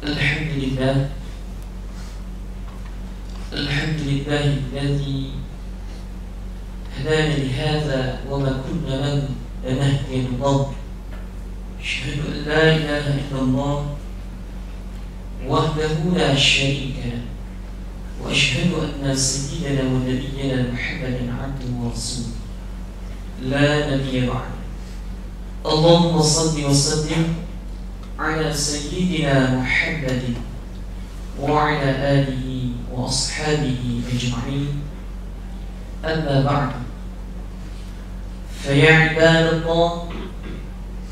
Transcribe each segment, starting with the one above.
الحمد لله الذي هدانا لهذا وما كنا له لنهتدي من قبل. أشهد أن لا إله إلا الله وحده لا شريك له، وأشهد أن سيدنا ونبينا محمدا عبده ورسوله لا نبي بعده. اللهم صل وسلم على سيدنا محمد وعلى آله وأصحابه أجمعين. أما بعد، فيا عباد الله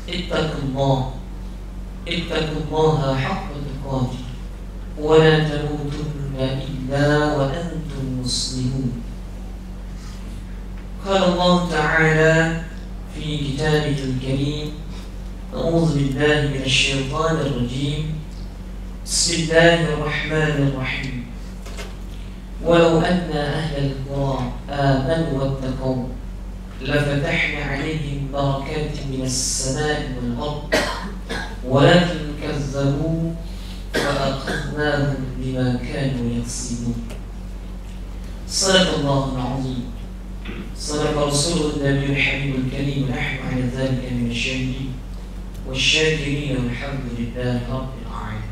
اتقوا الله حق تقاته ولا تموتن إلا وأنتم مسلمون. قال الله تعالى في كتابه الكريم: أعوذ بالله من الشيطان الرجيم، بسم الله الرحمن الرحيم. ولو أن أهل القرى آمنوا واتقوا لفتحنا عليهم بركات من السماء والأرض ولكن كذبوا فأخذناهم بما كانوا يكسبون. صدق الله العظيم، صدق رسول النبي الحبيب الكريم، ونحن على ذلك من الشاهدين والشاكرين والحمد لله رب العالمين.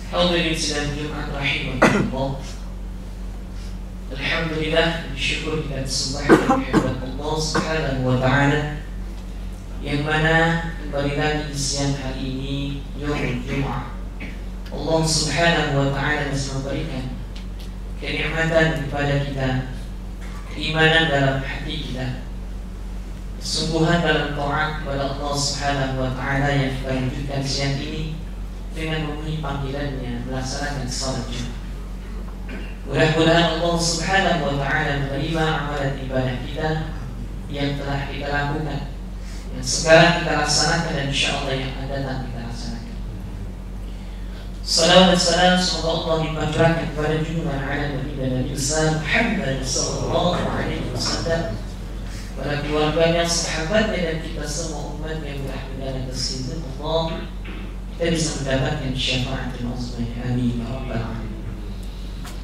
Hadirin sidang Jumat rahimakumullah. Alhamdulillah, bersyukur kita disembahkan kehadirat Allah Subhanahu wa taala yang mana kembali lagi di siang hari ini Yaumul Jumat. Allah Subhanahu wa taala masih memberikan kenikmatan kepada kita, keimanan dalam hati kita, kesungguhan dalam taat kepada Allah Subhanahu wa taala yang kita lanjutkan siang ini dengan memenuhi panggilannya melaksanakan salat Jumat. Mudah-mudahan Allah Subhanahu wa taala menerima amalan ibadah kita yang telah kita lakukan, yang sekarang kita laksanakan, dan insyaallah yang akan datang kita laksanakan. Salawat dan salam semoga Allah dipacurahkan kepada junjungan alam Nabi besar Muhammad sallallahu alaihi wasallam, para keluarganya, sahabatnya, dan kita semua umat yang mudah-mudahan tersindir Allah kita bisa mendapatkan syafaatul uzma. Amin ya rabbal alamin.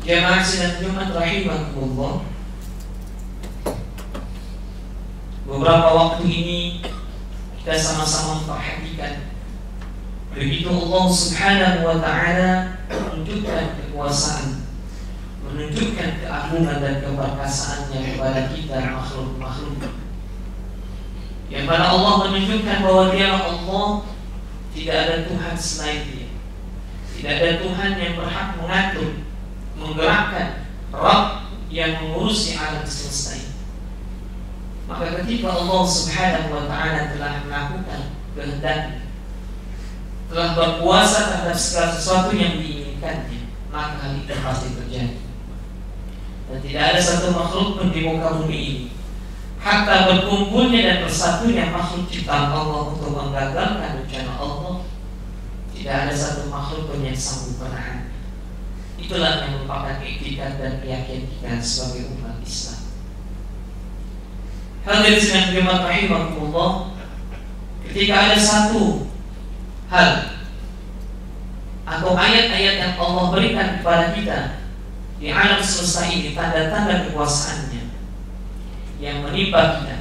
Jamaah sidang Jumat rahimakumullah. Beberapa waktu ini kita sama-sama memperhatikan begitu Allah Subhanahu wa taala menunjukkan kekuasaan, menunjukkan keagungan dan keperkasaannya kepada kita makhluk-makhluk, yang mana Allah menunjukkan bahwa Dialah Allah, tidak ada Tuhan selain Dia, tidak ada Tuhan yang berhak mengatur, menggerakkan, Rabb yang mengurusi alam semesta ini. Maka ketika Allah Subhanahu wa taala telah melakukan kehendaknya, telah berkuasa terhadap segala sesuatu yang diinginkannya, maka hal itu pasti terjadi. Dan tidak ada satu makhluk pun di muka bumi ini, hatta berkumpulnya dan bersatunya makhluk ciptaan Allah untuk menggagalkan rencana Allah, tidak ada satu makhluk pun yang sanggup menahan. Itulah yang merupakan etikat dan keyakinan kita sebagai umat Islam. Hadirin sidang Jumat rahimakumullah, ketika ada satu hal atau ayat-ayat yang Allah berikan kepada kita di alam semesta ini, tanda-tanda kekuasaannya yang menimpa kita,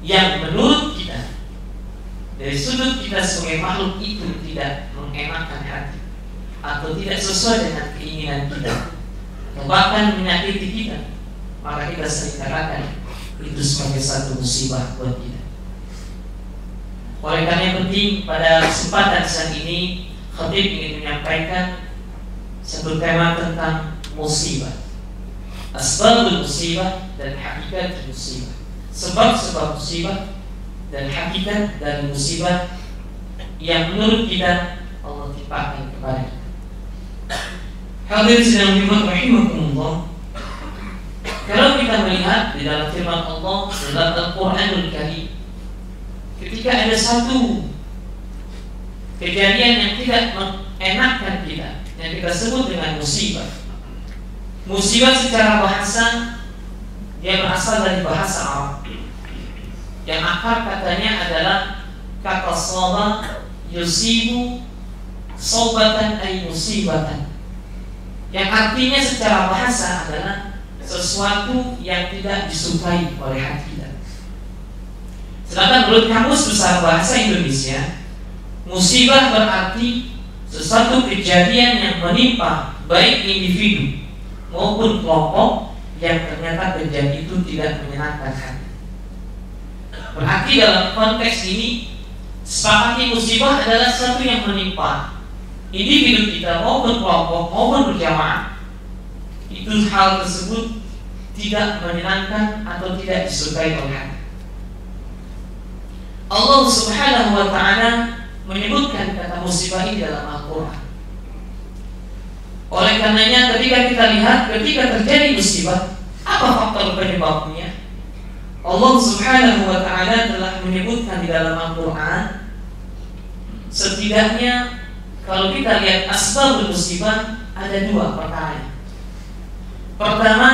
yang menurut kita dari sudut kita sebagai makhluk itu tidak mengenakan hati atau tidak sesuai dengan keinginan kita, atau bahkan menyakiti kita, maka kita sering katakan itu sebagai satu musibah buat kita. Oleh karena yang penting, pada kesempatan saat ini khatib ingin menyampaikan satu tema tentang musibah, asbabul musibah dan hakikat musibah, sebab-sebab musibah dan hakikat dari musibah yang menurut kita Allah timpakan kepada kita. Hadirin sidang Jumat rahimakumullah, kalau kita melihat di dalam firman Allah dalam Al-Qur'anul Karim, ketika ada satu kejadian yang tidak mengenakan kita, yang kita sebut dengan musibah. Musibah secara bahasa dia berasal dari bahasa Arab, yang akar katanya adalah kata sabah yusibu Sobatan ay musibatan, yang artinya secara bahasa adalah sesuatu yang tidak disukai oleh hati kita. Sedangkan menurut Kamus Besar Bahasa Indonesia, musibah berarti sesuatu kejadian yang menimpa baik individu maupun kelompok yang ternyata kejadian itu tidak menyenangkan hati. Berarti dalam konteks ini, sepakati musibah adalah sesuatu yang menimpa individu kita maupun kelompok maupun berjamaah. Itu hal tersebut tidak menyenangkan atau tidak disukai oleh hati. Allah Subhanahu wa ta'ala menyebutkan kata musibah ini dalam Al-Quran. Oleh karenanya ketika kita lihat, ketika terjadi musibah, apa faktor penyebabnya? Allah Subhanahu wa ta'ala telah menyebutkan di dalam Al-Quran, setidaknya kalau kita lihat asbabul musibah ada dua perkara. Pertama,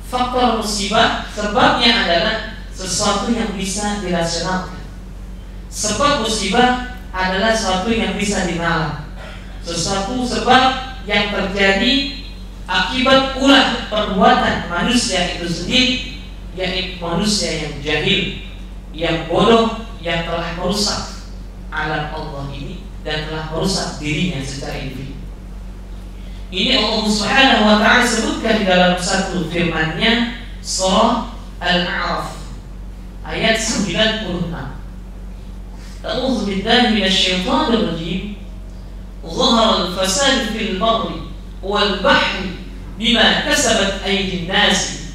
faktor musibah sebabnya adalah sesuatu yang bisa dirasionalkan. Sebab musibah adalah sesuatu yang bisa dinalar, sesuatu sebab yang terjadi akibat ulah perbuatan manusia itu sendiri, yakni manusia yang jahil, yang bodoh, yang telah merusak alam Allah ini dan telah merusak dirinya secara individu. Ini Allah Subhanahu wa ta'ala sebutkan di dalam satu firman-Nya, surah Al-A'raf ayat 96. A'udzu billahi minasyaitonir rajim. Dhahara al-fasad fil barri wal bahri bima kasabat aydin nas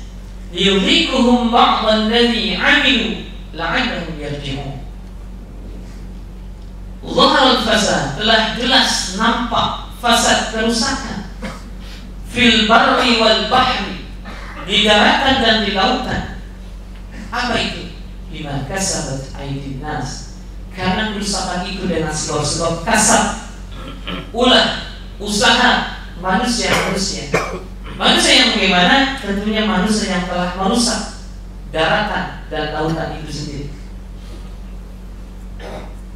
liyudhikuhum ba'd alladhi 'amilu la'allahum yarji'un. Dhahara al-fasad, telah jelas nampak fasad, kerusakan, fil barri wal bahri, di daratan dan di lautan. Apa itu? Bima kasabat aydin nas, karena kerusakan itu dengan sebab-sebab kasab, ulah, usaha manusia yang bagaimana? Tentunya manusia yang telah merusak daratan dan lautan itu sendiri.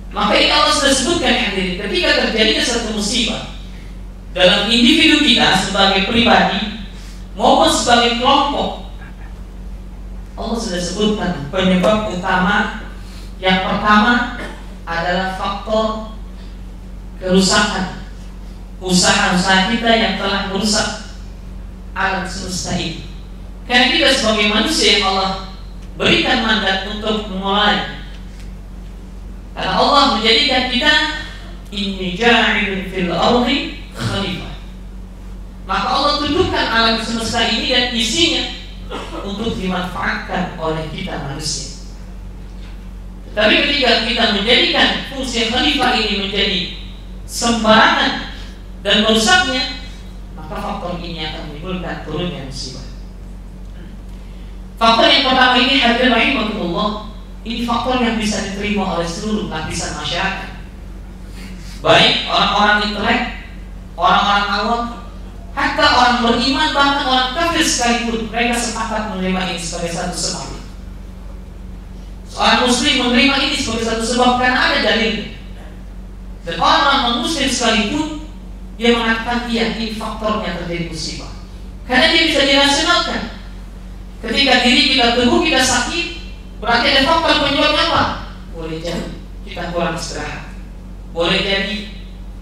Maka ini Allah sudah sebutkan hadirin, ketika terjadi satu musibah dalam individu kita sebagai pribadi maupun sebagai kelompok, Allah sudah sebutkan penyebab utama. Yang pertama adalah faktor kerusakan usaha-usaha kita yang telah merusak alam semesta ini. Karena kita sebagai manusia yang Allah berikan mandat untuk memulai, karena Allah menjadikan kita inni ja'ilun fil ardi khalifah, maka Allah tunjukkan alam semesta ini dan isinya untuk dimanfaatkan oleh kita manusia. Tapi ketika kita menjadikan fungsi khalifah ini menjadi sembarangan dan merusaknya, maka faktor ini akan menimbulkan turunnya musibah. Faktor yang pertama ini, hadirin rahimakumullah, ini faktor yang bisa diterima oleh seluruh lapisan masyarakat, baik orang-orang intelek, orang-orang awam, hatta orang beriman, bahkan orang kafir sekalipun, mereka sepakat menerima ini sebagai satu sebab. Orang muslim menerima ini sebagai satu sebab karena ada dalil. Dan orang non-muslim sekalipun, dia mengatakan iya, ini faktornya terjadi musibah, karena dia bisa dirasionalkan. Ketika diri kita, tubuh kita sakit, berarti ada faktor penyebabnya apa? Boleh jadi kita kurang istirahat, boleh jadi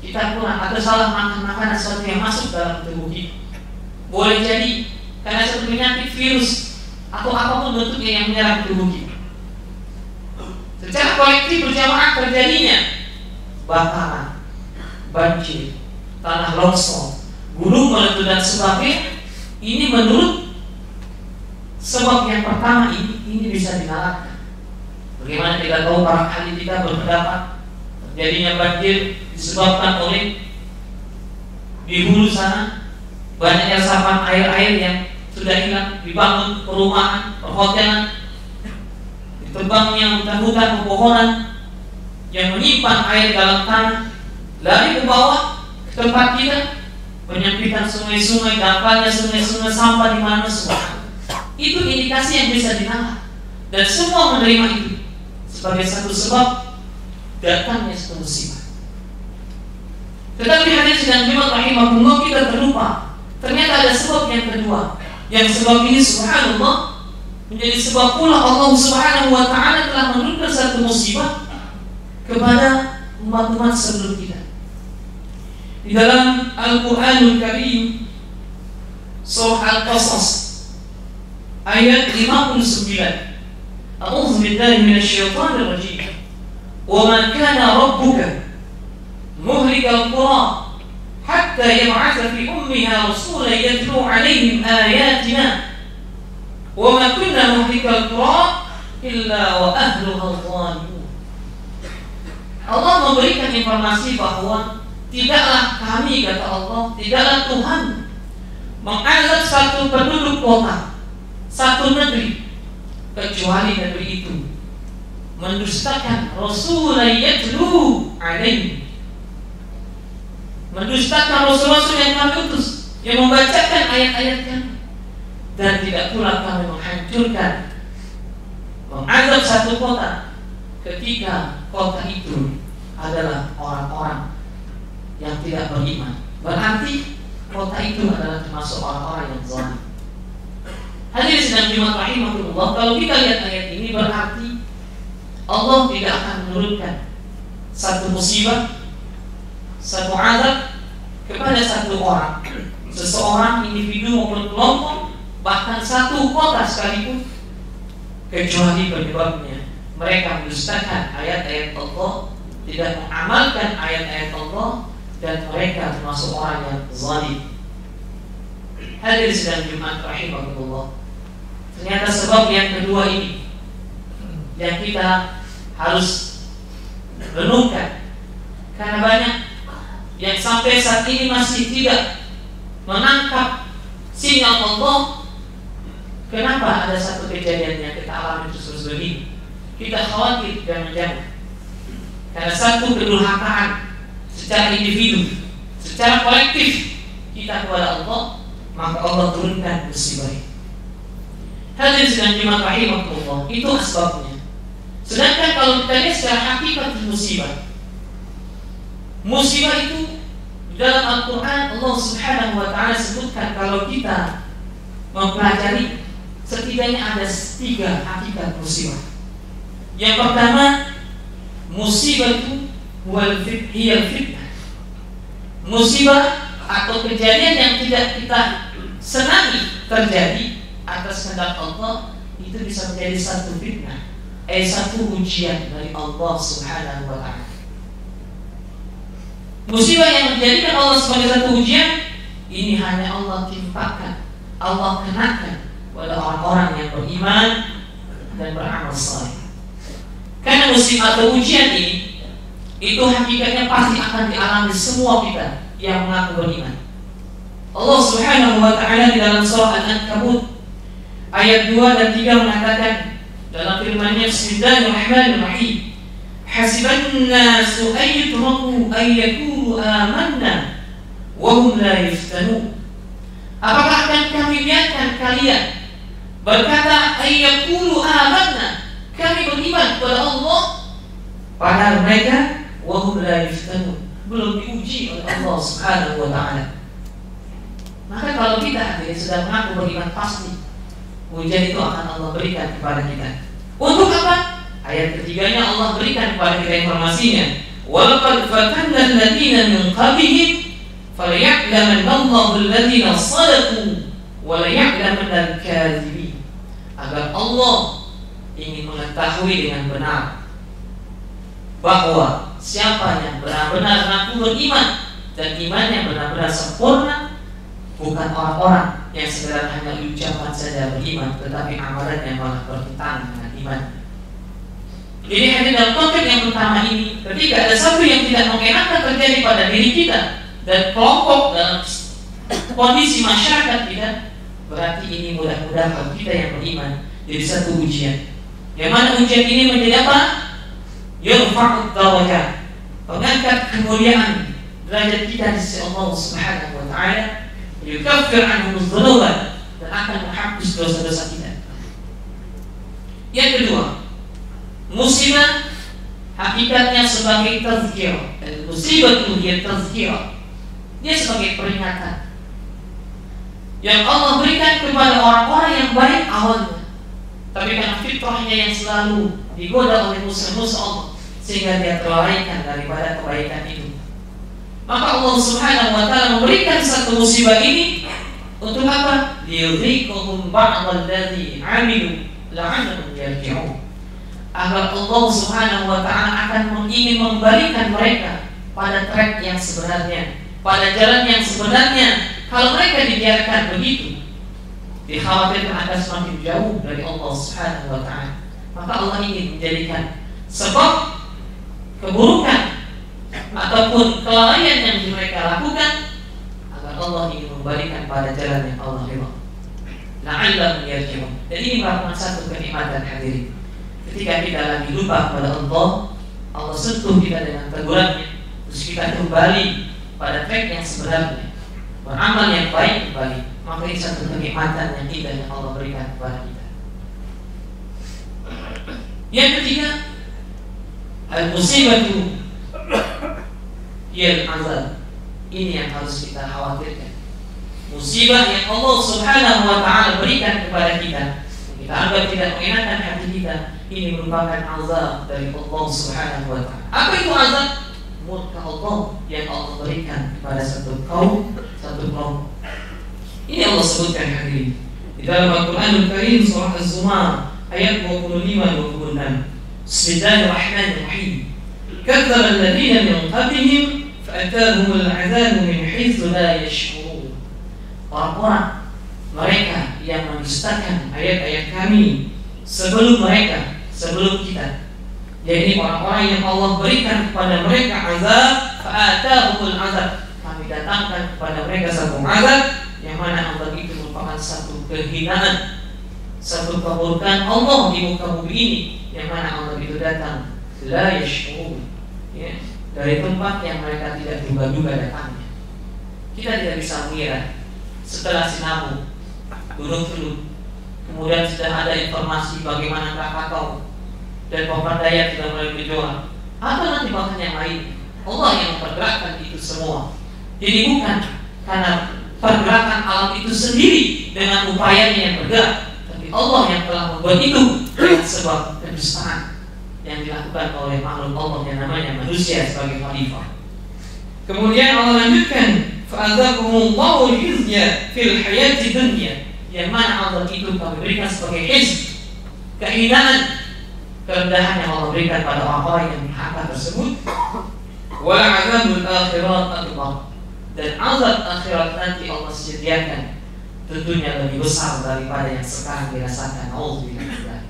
kita kurang atau salah makan makanan sesuatu yang masuk dalam tubuh kita, boleh jadi karena satu penyakit virus atau apapun bentuknya yang menyerang tubuh kita. Secara kolektif berjamaah terjadinya bakaran, banjir, tanah longsor, gunung meletus dan sebagainya. Ini menurut sebab yang pertama ini bisa dinalarkan. Bagaimana kita tahu, para ahli kita berpendapat terjadinya banjir disebabkan oleh di hulu sana banyaknya resapan air-air yang sudah hilang, dibangun perumahan, perhotelan, ditebangnya hutan-hutan pepohonan yang menyimpan air dalam tanah, lari ke bawah ke tempat kita, penyempitan sungai-sungai, dangkalnya sungai-sungai, sampah di mana semua. Itu indikasi yang bisa dinalar, dan semua menerima itu sebagai satu sebab datangnya suatu musibah. Tetapi hadirin sedang Jumat rahimahullah, kita terlupa ternyata ada sebab yang kedua. Yang sebab ini subhanallah menjadi sebab pula Allah Subhanahu wa ta'ala telah menurunkan satu musibah kepada umat-umat sebelum kita. Di dalam Al-Quranul Karim surah Al-Qasas ayat 59, A'udzu billahi minasyaitonir rajim. Wa ma kana rabbuka muhlikal qura hatta yab'atha fi ummiha rasulan yatlu 'alaihim ayatina wa ma kunna muhlikal qura illa wa ahluha zalimun. Allah memberikan informasi bahwa tidaklah kami, kata Allah, tidaklah Tuhan mengazab satu penduduk kota, satu negeri, kecuali negeri itu mendustakan Rasul yatlu alaihi, mendustakan Rasul-Rasul yang kami utus, yang membacakan ayat-ayat kami. Dan tidak pula kami menghancurkan, mengazab satu kota ketika kota itu adalah orang-orang yang tidak beriman. Berarti kota itu adalah termasuk orang-orang yang zalim. Hadirin sedang Jumat rahimahullah, kalau kita lihat ayat ini berarti Allah tidak akan menurunkan satu musibah, satu azab kepada satu orang, seseorang, individu maupun kelompok, bahkan satu kota sekalipun, kecuali penyebabnya mereka mendustakan ayat-ayat Allah, tidak mengamalkan ayat-ayat Allah, dan mereka termasuk orang yang zalim. Hadirin sedang Jumat rahimahullah, ternyata sebab yang kedua ini yang kita harus renungkan, karena banyak yang sampai saat ini masih tidak menangkap sinyal Allah. Kenapa ada satu kejadian yang kita alami terus begini? Kita khawatir jangan-jangan karena satu kedurhakaan secara individu, secara kolektif kita kepada Allah, maka Allah turunkan musibah ini. Hadirin sedang Jumat rahimahullah, itu asbabnya. Sedangkan kalau kita lihat secara hakikat musibah, musibah itu di dalam Al-Quran Allah Subhanahu wa ta'ala sebutkan, kalau kita mempelajari, setidaknya ada 3 hakikat musibah. Yang pertama, musibah itu hiyal fitnah. Musibah atau kejadian yang tidak kita senangi terjadi atas kehendak Allah, itu bisa menjadi satu fitnah, satu ujian dari Allah Subhanahu wa ta'ala. Musibah yang menjadikan Allah sebagai satu ujian, ini hanya Allah timpakan, Allah kenakan pada orang-orang yang beriman dan beramal saleh. Karena musibah atau ujian ini, itu hakikatnya pasti akan dialami semua kita yang mengaku beriman. Allah Subhanahu wa ta'ala di dalam surah Al-Ankabut ayat 2 dan 3 mengatakan dalam firman-Nya, Bismillahirrahmanirrahim, hasiban nasu ayyutraku ayyakulu amanna wa hum la yuftanun. Apakah akan kami biarkan kalian berkata ayyakulu amanna, kami beriman kepada Allah, padahal mereka wa hum la yuftanun, belum diuji oleh Allah Subhanahu wa ta'ala. Maka kalau kita hadirin sudah mengaku beriman, pasti ujian itu akan Allah berikan kepada kita. Untuk apa? Ayat ketiganya Allah berikan kepada kita informasinya. Walaqad fatanna alladziina min qablihim falya'lamanna Allahu alladziina shadaqu wa laya'lamanna al-kadzibin. Agar Allah ingin mengetahui dengan benar bahwa siapa yang benar-benar mengaku beriman dan imannya benar-benar sempurna, bukan orang-orang yang sekedar hanya ucapan saja beriman, tetapi amalannya malah bertentangan dengan iman. Jadi hanya dalam konteks yang pertama ini, ketika ada satu yang tidak mengenakan terjadi pada diri kita dan kelompok dalam kondisi masyarakat kita, berarti ini mudah-mudahan kita yang beriman jadi satu ujian. Yang mana ujian ini menjadi apa? Yurfa'ud darajat, mengangkat kemuliaan derajat kita di sisi Allah Subhanahu wa ta'ala, yukaffir anhum adh-dhunuba, dan akan menghapus dosa-dosa kita. Yang kedua, musibah hakikatnya sebagai tazkirah. musibah itu dia tazkirah, dia sebagai peringatan yang Allah berikan kepada orang-orang yang baik awalnya, tapi karena fitrahnya yang selalu digoda oleh musuh-musuh Allah, sehingga dia terlalaikan daripada kebaikan itu. Maka Allah Subhanahu wa ta'ala memberikan satu musibah ini untuk apa? Liyudhiqahum ba'dal ladzi 'amilu la'annahum yarji'un. Agar Allah Subhanahu wa ta'ala akan ingin membalikan mereka pada track yang sebenarnya, pada jalan yang sebenarnya. Kalau mereka dibiarkan begitu, dikhawatirkan akan semakin jauh dari Allah Subhanahu wa ta'ala. Maka Allah ingin menjadikan sebab keburukan ataupun kelalaian yang mereka lakukan, agar Allah ingin membalikan pada jalan yang Allah ridha. La'allahum yarji'un. Dan ini merupakan satu kenikmatan hadirin. Ketika kita lagi lupa kepada Allah, Allah sentuh kita dengan tegurannya, terus kita kembali pada track yang sebenarnya, beramal yang baik kembali. Maka ini satu kenikmatan yang indah yang Allah berikan kepada kita. Yang ketiga, al-musibatu yal azab. Ini yang harus kita khawatirkan. Musibah yang Allah Subhanahu wa ta'ala berikan kepada kita, kita anggap tidak mengenakan hati kita, ini merupakan azab dari Allah Subhanahu wa ta'ala. Apa itu azab? Murka Allah yang Allah berikan kepada satu kaum, satu kelompok. Ini Allah sebutkan hadirin di dalam Al-Quranul Karim surah Az-Zumar ayat 25-26. Bismillahirrahmanirrahim. Kadzdzaba alladziina min qablihim fa'ataahumul 'adzabu min haitsu la yash'urun. Orang-orang mereka yang mendustakan ayat-ayat kami sebelum mereka, sebelum kita, yakni orang-orang yang Allah berikan kepada mereka azab, fa'ataahumul 'adzab, kami datangkan kepada mereka satu azab yang mana azab itu merupakan satu kehinaan, satu keburukan Allah di muka bumi ini, yang mana azab itu datang la yash'urun, ya, dari tempat yang mereka tidak duga-duga datangnya. Kita tidak bisa mengira setelah sinabung, gunung Hulu, kemudian sudah ada informasi bagaimana Krakatau dan Papandayan sudah mulai berjuang, atau nanti bahkan yang lain. Allah yang mempergerakkan itu semua. Jadi bukan karena pergerakan alam itu sendiri dengan upayanya yang bergerak, tapi Allah yang telah membuat itu dengan sebab kedustaan yang dilakukan oleh makhluk Allah yang namanya manusia sebagai khalifah. Kemudian Allah lanjutkan, fa'adzabahumullahu al-khizya fil hayati dunya, yang mana Allah itu kami berikan sebagai khizy, kehinaan, kerendahan yang Allah berikan pada orang-orang yang berhak tersebut. Wa azabul akhirat akbar, dan azab akhirat nanti Allah sediakan tentunya lebih besar daripada yang sekarang dirasakan. Auzubillah.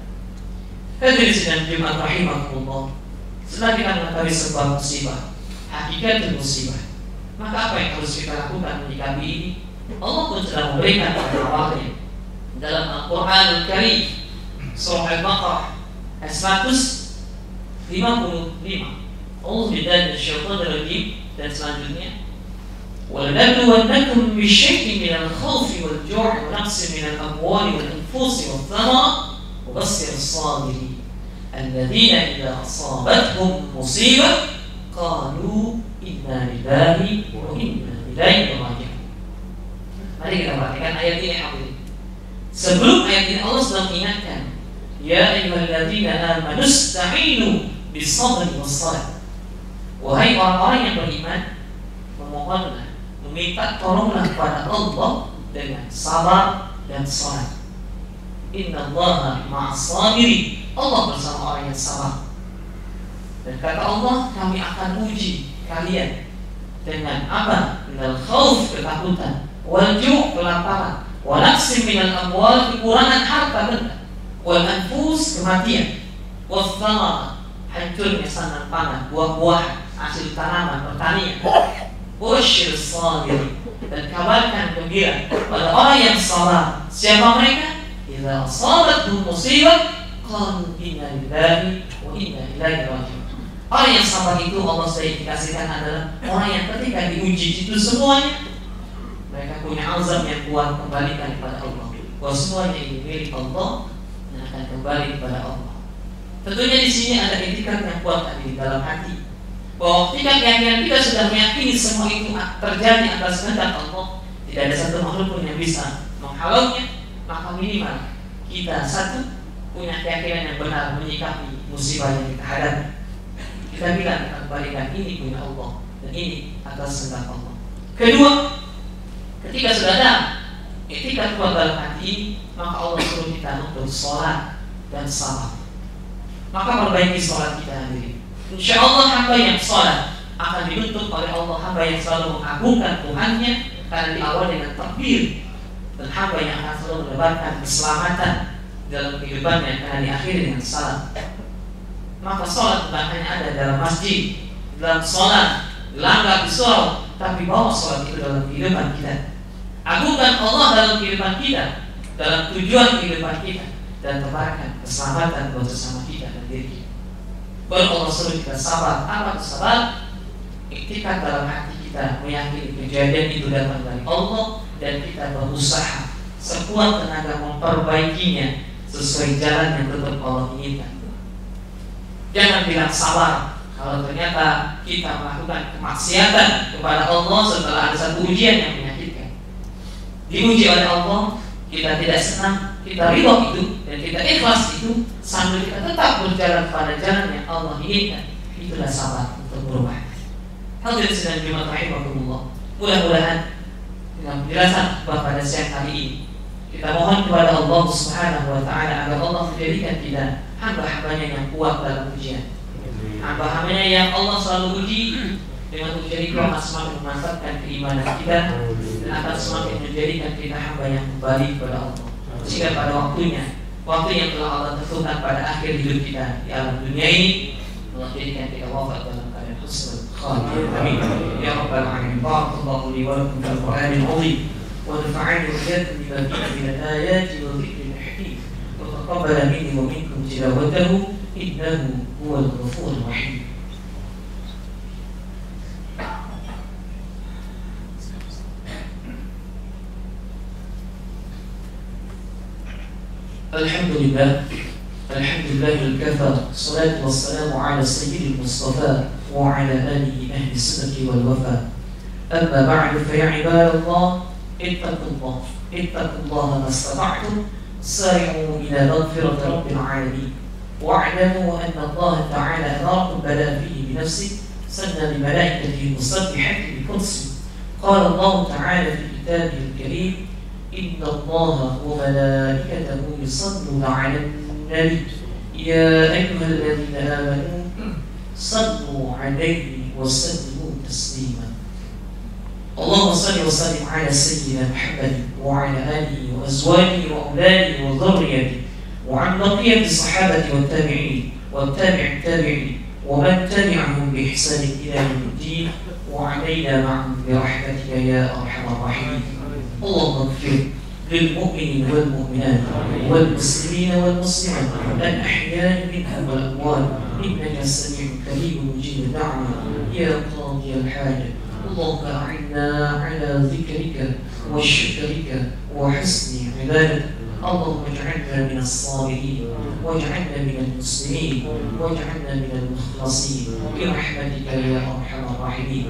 Hadirin sidang Jumat rahimakumullah. Setelah kita mengetahui sebab musibah, hakikat musibah, maka apa yang harus kita lakukan menyikapi ini? Allah pun telah memberikan pada awalnya dalam Al-Quranul Karim surah Al-Baqarah ayat 155. Auzubillahi minasyaitonir rajim, dan selanjutnya, وَلَنَبْلُوَنَّكُمْ بِشَيْءٍ مِنَ الْخَوْفِ وَالْجُوعِ وَنَقْصٍ مِنَ الْأَمْوَالِ وَالْأَنفُسِ وَالثَّمَرَاتِ وَبَشِّرِ الصَّابِرِينَ الَّذِينَ إِذَا أَصَابَتْهُمْ مُصِيبَةٌ قَالُوا إِنَّا لِلَّهِ وَإِنَّا إِلَيْهِ رَاجِعُونَ. Mari kita perhatikan ayat ini. Sebelum ayat ini Allah sedang mengingatkan, ya ayyuhalladzina amanu ista'inu bis-sabri was-salah. Wahai orang-orang yang beriman, memohonlah, meminta tolonglah kepada Allah dengan sabar dan salat. Innallaha ma'as-sabirin. Allah bersama orang yang sabar. Dan kata Allah, kami akan uji kalian dengan apa? Minal khauf, ketakutan, wal ju', kelaparan, wa naqsim minal amwal, kekurangan harta benda, wal anfus, kematian, was thamar, hancurnya sandan pangan, buah-buahan, hasil tanaman, pertanian. Wasyir sabirin, dan kabarkan gembira pada orang yang sabar. Siapa mereka? Idza asabathum musibah qalu inna lillahi wa inna ilaihi raji'un. Orang yang sabar itu Allah sudah indikasikan adalah orang yang ketika diuji itu semuanya mereka punya azam yang kuat, kembalikan kepada Allah. Bahwa semuanya ini milik Allah dan akan kembali kepada Allah. Tentunya di sini ada etikat yang kuat tadi dalam hati. bahwa ketika keyakinan kita sudah meyakini semua itu terjadi atas kehendak Allah, tidak ada satu makhluk pun yang bisa menghalaunya, maka minimal kita satu punya keyakinan yang benar menyikapi musibah yang kita hadapi. Kita bilang kita kembalikan ini punya Allah dan ini atas kehendak Allah. Kedua, ketika sudah ada etika kuat dalam hati, maka Allah suruh kita untuk sholat dan sabar. Maka perbaiki sholat kita sendiri. Insya Allah hamba yang sholat akan dituntut oleh Allah, hamba yang selalu mengagungkan Tuhannya karena diawali dengan takbir, dan hamba yang akan selalu mendapatkan keselamatan dalam kehidupannya karena diakhiri dengan salat. Maka sholat bukan hanya ada dalam masjid, dalam sholat, langgar di surau, tapi bawa sholat itu dalam kehidupan kita. Agungkan Allah dalam kehidupan kita, dalam tujuan kehidupan kita, dan tebarkan keselamatan buat sesama kita dan diri kita. Baru Allah suruh kita sabar. Apa itu sabar? Iktikad dalam hati kita meyakini kejadian itu datang dari Allah, dan kita berusaha sekuat tenaga memperbaikinya sesuai jalan yang tetap Allah inginkan. Jangan bilang sabar kalau ternyata kita melakukan kemaksiatan kepada Allah setelah ada satu ujian yang menyakitkan. Diuji oleh Allah, kita tidak senang, kita ridho itu dan kita ikhlas itu, sambil kita tetap berjalan pada jalan yang Allah inginkan. Itulah sabar untuk berubah. Hadirin sedang Jumat rahimakumullah. Mudah-mudahan dengan penjelasan pada siang kali ini kita mohon kepada Allah Subhanahu wa taala agar Allah menjadikan kita hamba-hambanya yang kuat dalam ujian. Hamba-hambanya yang Allah selalu uji dengan ujian itu akan semakin memantapkan keimanan kita dan akan semakin menjadikan kita hamba yang kembali kepada Allah. Sehingga pada waktunya, waktu yang telah Allah tentukan pada akhir hidup kita di alam dunia ini, Allah jadikan kita wafat dalam keadaan husnul khatimah. Amin. Ya Rabbal Alamin. Barakallahu li wa lakum fil Qur'anil 'azim wa nafa'ani wa iyyakum bima fihi min al-ayati wa dhikril hakim. Wa taqabbal minni wa minkum tilawatahu innahu huwal ghafurur rahim. Alhamdulillah al-kafa, salatu wassalamu ala sayyidil mustafa wa ala alihi ahli sidqi wal wafa. Amma ba'du, fa ya ibadallah, ittaqullaha mastata'tum, sari'u ila maghfirati rabbil alamin. Wa'lamu anna Allah ta'ala amarakum bala fihi bi nafsihi, sanna bi malaikatihi musabbihati bi qudsi. Qala Allah ta'ala fi kitabihi al-karim, Inna Allah wa malaikatahu yusalluna 'alan nabi ya ayyuhalladzina amanu sallu 'alaihi wa sallimu taslima. Allahumma salli wa sallim 'ala sayyidina Muhammad wa 'ala alihi wa azwajihi wa auladihi wa dhurriyyatihi wa 'an baqiyati sahabati wat tabi'in wa tabi'it tabi'in wa man tabi'ahum bi ihsan ila yawmiddin wa 'alaina ma'ahum bi rahmatika ya arhamar rahimin. اللهم اغفر للمؤمنين والمؤمنات والمسلمين والمسلمات الأحياء منهم والأموات إنك سميع كريم مجيب الدعوة يا قاضي الحاجة. اللهم أعنا على ذكرك وشكرك وحسن عبادتك. اللهم اجعلنا من الصابرين واجعلنا من المسلمين واجعلنا من المخلصين برحمتك يا أرحم الراحمين.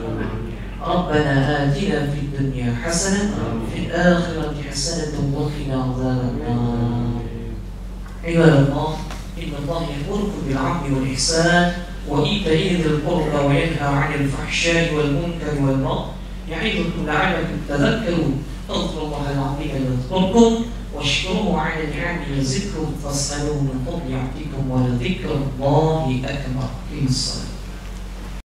ربنا آتنا في الدنيا حسنة وفي الآخرة حسنة وقنا عذاب النار. عباد الله، إن الله يأمركم بالعدل والإحسان وإيتاء ذي القربى وينهى عن الفحشاء والمنكر والبغي يعظكم لعلكم تذكرون. اذكروا الله العظيم يذكركم واشكروه على نعمه يزدكم فاسألوه من فضل يعطيكم ولذكر الله أكبر. في الصلاة.